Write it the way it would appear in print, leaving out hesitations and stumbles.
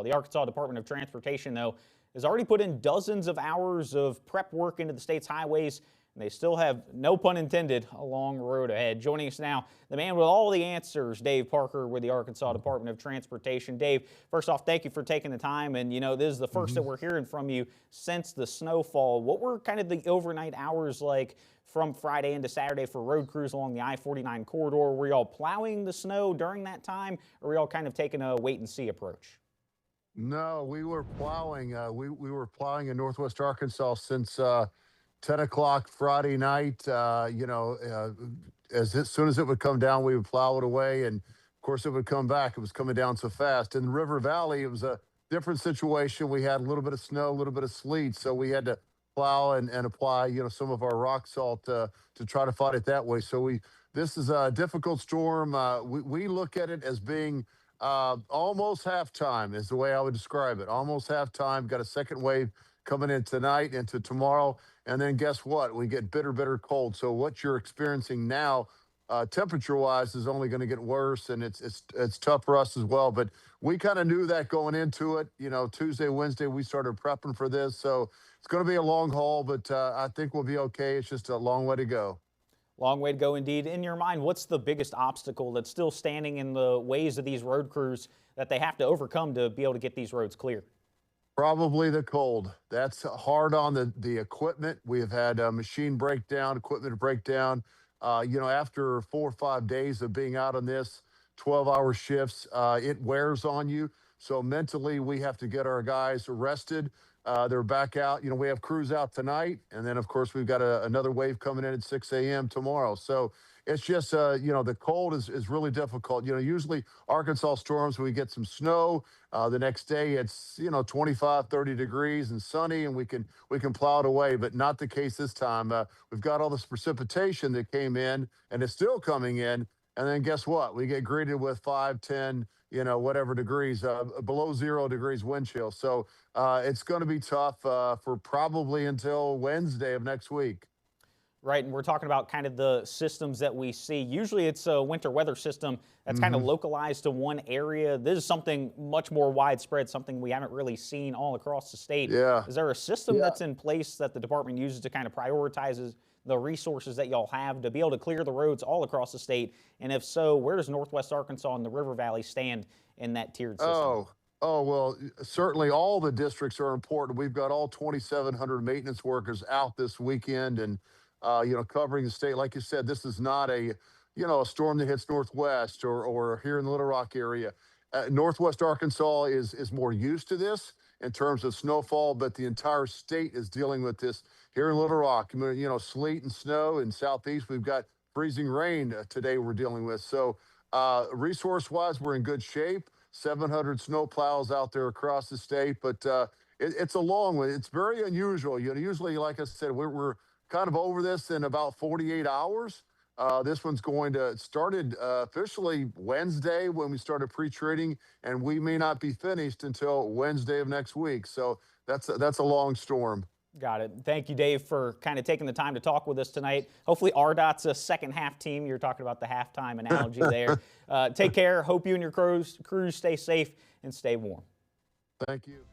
Well, the Arkansas Department of Transportation, though, has already put in dozens of hours of prep work into the state's highways, and they still have, no pun intended, a long road ahead. Joining us now, the man with all the answers, Dave Parker with the Arkansas Department of Transportation. Dave, first off, thank you for taking the time. And, you know, this is the first that we're hearing from you since the snowfall. What were kind of the overnight hours like from Friday into Saturday for road crews along the I-49 corridor? Were y'all plowing the snow during that time, or were y'all kind of taking a wait-and-see approach? No, we were plowing. We were plowing in Northwest Arkansas since 10 o'clock Friday night. As soon as it would come down, we would plow it away. And of course, it would come back. It was coming down so fast. In the River Valley, it was a different situation. We had a little bit of snow, a little bit of sleet. So we had to plow and apply, some of our rock salt to try to fight it that way. So this is a difficult storm. We look at it as being almost halftime is the way I would describe it. Almost halftime. Got a second wave coming in tonight into tomorrow. And then guess what? We get bitter cold. So what you're experiencing now, temperature-wise, is only going to get worse, and it's tough for us as well. But we kind of knew that going into it. Tuesday, Wednesday, we started prepping for this. So it's going to be a long haul, but I think we'll be okay. It's just a long way to go. Long way to go indeed. In your mind, what's the biggest obstacle that's still standing in the ways of these road crews that they have to overcome to be able to get these roads clear? Probably the cold. That's hard on the equipment. We have had machine breakdown, equipment breakdown. After 4 or 5 days of being out on this, 12-hour shifts, it wears on you. So mentally, we have to get our guys rested. They're back out. We have crews out tonight. And then, of course, we've got another wave coming in at 6 a.m. tomorrow. So it's just, the cold is really difficult. Usually Arkansas storms, we get some snow. The next day it's, 25, 30 degrees and sunny, and we can plow it away, but not the case this time. We've got all this precipitation that came in, and it's still coming in. And then guess what? We get greeted with 5, 10, whatever degrees, below 0 degrees wind chill. So it's going to be tough for probably until Wednesday of next week. Right, and we're talking about kind of the systems that we see. Usually it's a winter weather system that's kind of localized to one area. This is something much more widespread, something we haven't really seen all across the state. Yeah. Is there a system that's in place that the department uses to kind of prioritizes the resources that y'all have to be able to clear the roads all across the state? And if so, where does Northwest Arkansas and the River Valley stand in that tiered system? Oh, well, certainly all the districts are important. We've got all 2,700 maintenance workers out this weekend and covering the state. Like you said, this is not a storm that hits Northwest or here in the Little Rock area. Northwest Arkansas is more used to this in terms of snowfall, but the entire state is dealing with this here in Little Rock. Sleet and snow. In Southeast, we've got freezing rain today we're dealing with. So resource-wise, we're in good shape. 700 snow plows out there across the state, but it's a long way. It's very unusual. Usually, like I said, we're kind of over this in about 48 hours. This one's started officially Wednesday when we started pre-treating, and we may not be finished until Wednesday of next week. So that's a long storm. Got it. Thank you, Dave, for kind of taking the time to talk with us tonight. Hopefully ARDOT's a second half team. You're talking about the halftime analogy there. Take care. Hope you and your crews stay safe and stay warm. Thank you.